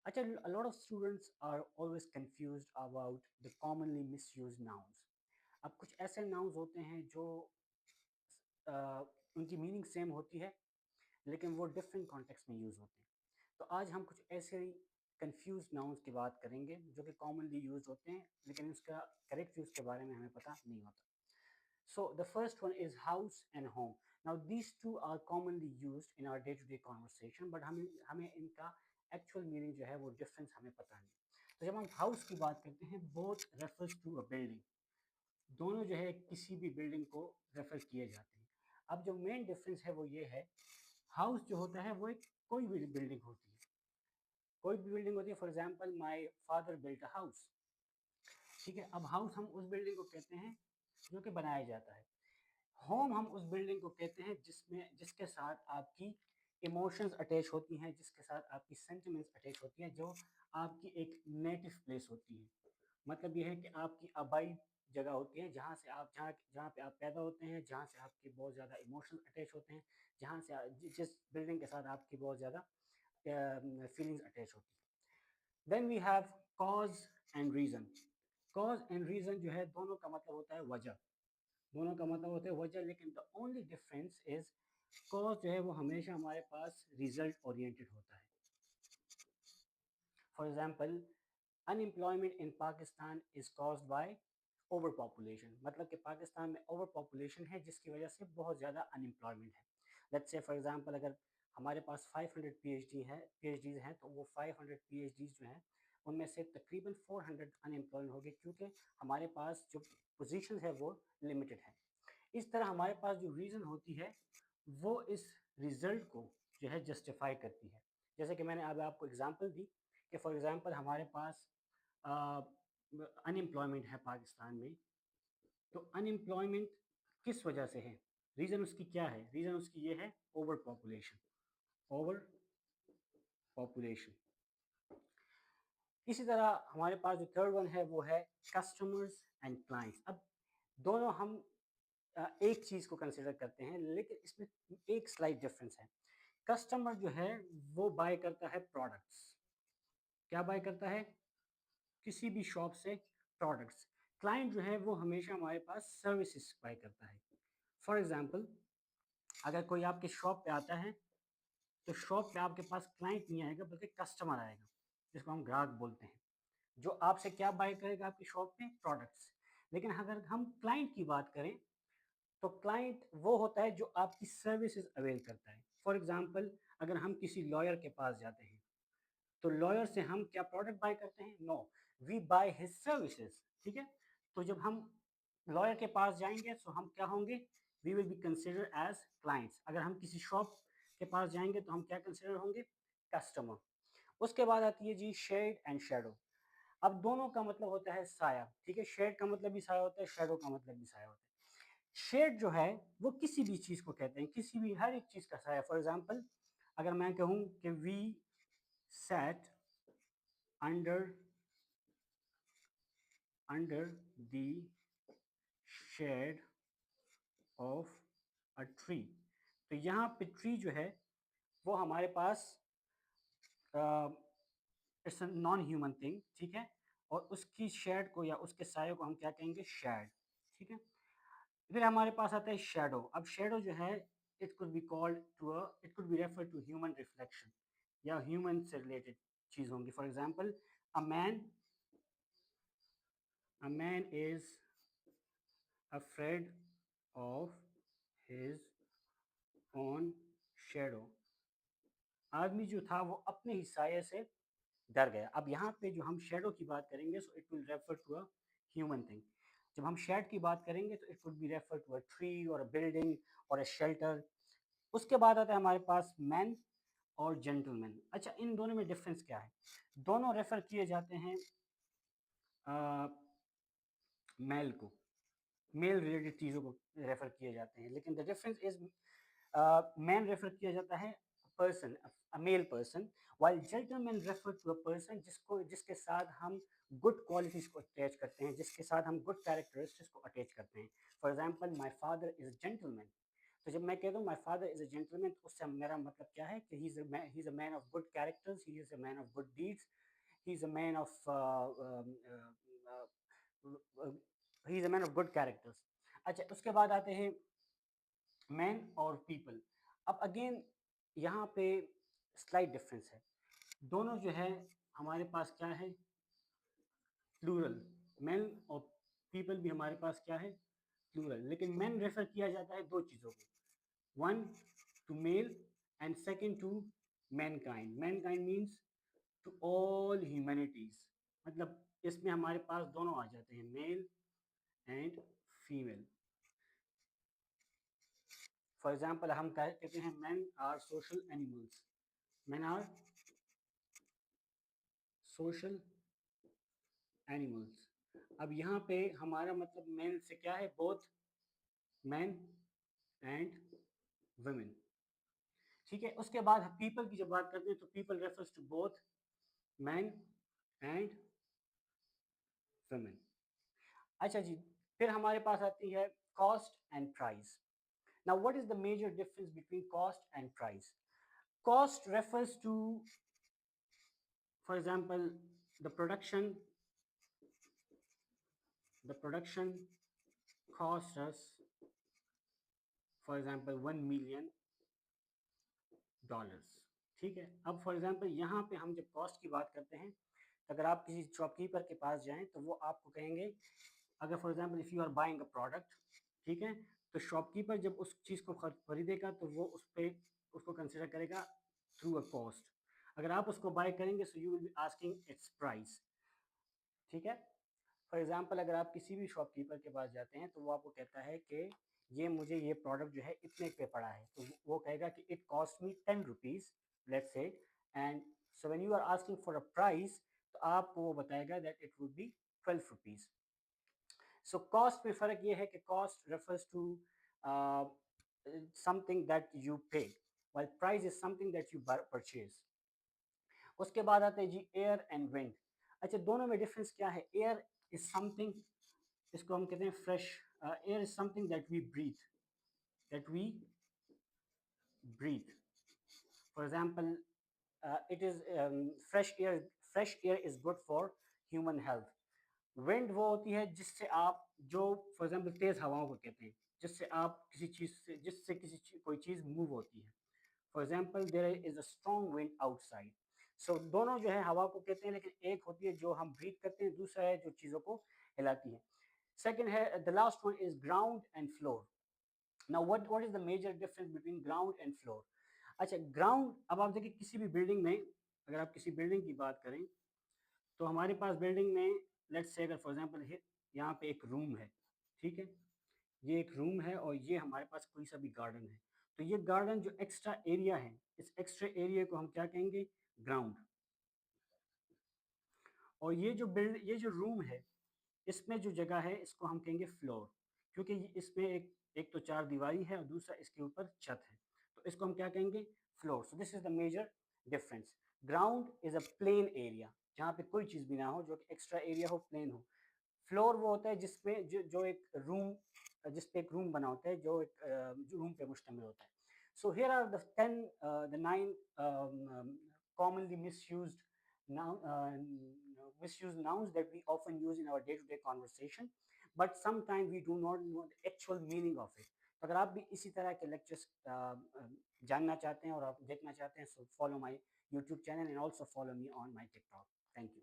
अच्छा, a lot of students are always confused about the commonly misused nouns. अब कुछ ऐसे nouns होते हैं जो अ, उनकी मीनिंग सेम होती है लेकिन वो डिफरेंट कॉन्टेक्स्ट में यूज़ होते हैं। तो आज हम कुछ ऐसे कंफ्यूज नाउन्स की बात करेंगे जो कि कॉमनली यूज होते हैं लेकिन उसका करेक्ट यूज़ के बारे में हमें पता नहीं होता। So the first one is house and home. Now these two are commonly used in our day-to-day conversation, but हमें हमें इनका एक्चुअल मीनिंग जो है वो डिफरेंस हमें पता नहीं। तो जब हम हाउस की बात करते हैं, both refers to a building, दोनों जो है किसी भी बिल्डिंग को रेफर किए जाते हैं। अब जो मेन डिफरेंस है वो ये है, हाउस जो होता है वो एक कोई भी बिल्डिंग होती है, कोई भी बिल्डिंग होती है। For example my father built a house, ठीक है। अब हाउस हम उस बिल्डिंग को कहते हैं जो कि बनाया जाता है। होम हम उस बिल्डिंग को कहते हैं जिसमें जिसके साथ आपकी इमोशंस अटैच होती हैं, जिसके साथ आपकी सेंटिमेंट्स अटैच होती हैं, जो आपकी एक नेटिव प्लेस होती है। मतलब ये है कि आपकी आबाई जगह होती है, जहाँ से आप जहाँ जहाँ पे आप पैदा होते हैं, जहाँ से आपके बहुत ज़्यादा इमोशंस अटैच होते हैं, जहाँ से जिस बिल्डिंग के साथ आपकी बहुत ज़्यादा फीलिंग्स अटैच होती हैं। Then we have cause and reason. Cause and reason जो है दोनों का मतलब होता है वजह, दोनों का मतलब होता है वजह, लेकिन the only difference is cause जो है वो हमेशा हमारे पास रिजल्ट ओरिएंटेड होता है। For example, unemployment in Pakistan is caused by over population, मतलब कि पाकिस्तान में ओवर पॉपुलेशन है जिसकी वजह से बहुत ज़्यादा अनएम्प्लॉयमेंट है। लेट्स से फॉर एग्जांपल, अगर हमारे पास 500 पीएचडी है पीएचडीज हैं, तो वो 500 पीएचडीज जो हैं उनमें से तकरीबन 400 अनएम्प्लॉयड हो गए, क्योंकि हमारे पास जो पोजीशन है वो लिमिटेड है। इस तरह हमारे पास जो रीज़न होती है वो इस रिज़ल्ट को जो है जस्टिफाई करती है। जैसे कि मैंने अब आपको एग्जांपल दी कि फॉर एग्जांपल हमारे पास अनएम्प्लॉयमेंट है पाकिस्तान में, तो अनएम्प्लॉयमेंट किस वजह से है, रीज़न उसकी क्या है? रीज़न उसकी ये है, ओवर पॉपुलेशन, ओवर पॉपुलेशन। इसी तरह हमारे पास जो थर्ड वन है वो है कस्टमर्स एंड क्लाइंट्स। अब दोनों हम एक चीज़ को कंसिडर करते हैं, लेकिन इसमें एक स्लाइट डिफरेंस है। कस्टमर जो है वो बाय करता है प्रोडक्ट्स। क्या बाय करता है? किसी भी शॉप से प्रोडक्ट्स। क्लाइंट जो है वो हमेशा हमारे पास सर्विसेज बाय करता है। फॉर एग्जांपल, अगर कोई आपके शॉप पे आता है, तो शॉप पे आपके पास क्लाइंट नहीं आएगा बल्कि कस्टमर आएगा, जिसको हम ग्राहक बोलते हैं, जो आपसे क्या बाय करेगा आपकी शॉप पे? प्रोडक्ट्स। लेकिन अगर हम क्लाइंट की बात करें, तो क्लाइंट वो होता है जो आपकी सर्विसेज अवेल करता है। फॉर एग्जांपल, अगर हम किसी लॉयर के पास जाते हैं, तो लॉयर से हम क्या प्रोडक्ट बाय करते हैं? No, we buy his services, ठीक है। तो जब हम लॉयर के पास जाएंगे तो हम क्या होंगे? We will be consider as clients. अगर हम किसी शॉप के पास जाएंगे तो हम क्या कंसिडर होंगे? कस्टमर। उसके बाद आती है जी शेड एंड शेडो। अब दोनों का मतलब होता है साया, ठीक है। शेड का मतलब भी साया होता है, शेडो का मतलब भी साया होता है। शेड जो है वो किसी भी चीज को कहते हैं, किसी भी हर एक चीज का साया। फॉर एग्जाम्पल, अगर मैं कहूं कि we sat under the shade of a tree, तो यहाँ पे ट्री जो है वो हमारे पास it's a non human thing, ठीक है। और उसकी शेड को या उसके साये को हम क्या कहेंगे? शेड, ठीक है। फिर हमारे पास आता है शेडो। अब शेडो जो है, it could be called to a it could be refer to human reflection, या ह्यूमन से रिलेटेड चीज होंगी। For example, a man a man is afraid of his own shadow। आदमी जो था वो अपने ही साये से डर गया। अब यहाँ पे जो हम शेडो की बात करेंगे, so it will refer to a human thing. जब हम शेड की बात करेंगे तो it would be refer to a tree और अ बिल्डिंग और अ शेल्टर। उसके बाद आता है हमारे पास मैन और जेंटलमैन। अच्छा, इन दोनों में डिफरेंस क्या है? दोनों रेफर किए जाते हैं मेल को, मेल रिलेटेड चीज़ों को रेफर किए जाते हैं, लेकिन the difference is man refer किया जाता है person, a male person, while gentleman refer to a person जिसके साथ हम गुड क्वालिटीज को अटैच करते हैं, जिसके साथ हम गुड कैरेक्टरिस्टिक्स को अटैच करते हैं। For example, my father is gentleman, तो जब मैं कहता हूँ my father is a gentleman, तो उससे मेरा मतलब क्या है कि he is a man of good characters, he is a man of good deeds, he is a man of he is a man of good characters. अच्छा, उसके बाद आते हैं मैन और पीपल। अब अगेन यहाँ पे स्लाइट डिफरेंस है। दोनों जो है हमारे पास क्या है, प्लूरल। मैन और पीपल भी हमारे पास क्या है, प्लूरल। लेकिन मैन रेफर किया जाता है दो चीज़ों को, one to male and second to mankind. Mankind means to all humanities, मतलब इसमें हमारे पास दोनों आ जाते हैं, male and female. For example हम कहते हैं man are social animals, man are social animals. अब यहाँ पे हमारा मतलब मैन से क्या है, बोथ मैन एंड वुमेन। ठीक है, उसके बाद पीपल की जब बात करते हैं तो people refers to both man and women. अच्छा जी, फिर हमारे पास आती है cost and price. Now what is the major difference between cost and price? Cost refers to, for example, the production the production cost us, for example, $1 million। ठीक है, अब फॉर एग्जांपल यहाँ पे हम जब कॉस्ट की बात करते हैं, तो अगर आप किसी शॉपकीपर के पास जाएं तो वो आपको कहेंगे, अगर for example if you are buying a product, ठीक है, तो शॉपकीपर जब उस चीज़ को खरीदेगा तो वो उस पर उसको कंसिडर करेगा थ्रू अ कॉस्ट। अगर आप उसको बाय करेंगे so you will be asking it's price. ठीक है, फॉर एग्जांपल अगर आप किसी भी शॉपकीपर के पास जाते हैं तो वो आपको कहता है कि ये मुझे ये प्रोडक्ट जो है इतने पे पड़ा है, तो वो कहेगा कि it cost me 10 rupees, let's say, and so when you are asking for a price, तो आपको वो बताएगा that it would be 12 rupees. So cost में फ़र्क ये है कि cost refers to something that you pay, while price is something that you purchase. उसके बाद आते हैं जी एयर एंड विंड। अच्छा, दोनों में डिफरेंस क्या है? एयर इज समथिंग, इसको हम कहते हैं fresh, air is something that we breathe. For example, it is fresh air is good for human health. Wind वो होती है जिससे आप, जो फॉर एग्जांपल तेज हवाओं को कहते हैं, जिससे आप किसी चीज से, जिससे कोई चीज मूव होती है। For example, there is a strong wind outside. So दोनों जो है हवा को कहते हैं, लेकिन एक होती है जो हम ब्रीथ करते हैं, दूसरा है जो चीज़ों को हिलाती है। सेकंड है, the last one is ground and floor. Now what is the major difference between ground and floor? अच्छा, ग्राउंड, अब आप देखिए किसी भी बिल्डिंग में, अगर आप किसी बिल्डिंग की बात करें तो हमारे पास बिल्डिंग में, लेट्स से अगर फॉर एग्जांपल यहाँ पे एक रूम है, ठीक है, ये एक रूम है और ये हमारे पास कोई सा भी गार्डन है, तो ये गार्डन जो एक्स्ट्रा एरिया है, इस एक्स्ट्रा एरिया को हम क्या कहेंगे? ग्राउंड। और ये जो रूम है, इसमें जो जगह है इसको हम कहेंगे फ्लोर, क्योंकि इसमें एक एक तो चार दीवारी है और दूसरा इसके ऊपर छत है, तो इसको हम क्या कहेंगे? Floor. So this is the major difference. Ground is a plain area, जहाँ पे कोई चीज़ भी ना हो, जो कि एक्स्ट्रा एरिया हो, प्लेन हो। फ्लोर वो होता है जिसमें जो एक रूम, जिस पे एक रूम बना होता है, जो एक जो रूम पे मुश्तमिल होता है। So here are the 10 the 9 commonly misused nouns that we often use in our day-to-day conversation, but sometimes we do not know the actual meaning of it. तो अगर आप भी इसी तरह के लेक्चर्स जानना चाहते हैं और आप देखना चाहते हैं, so follow my YouTube channel and also follow me on my TikTok. Thank you.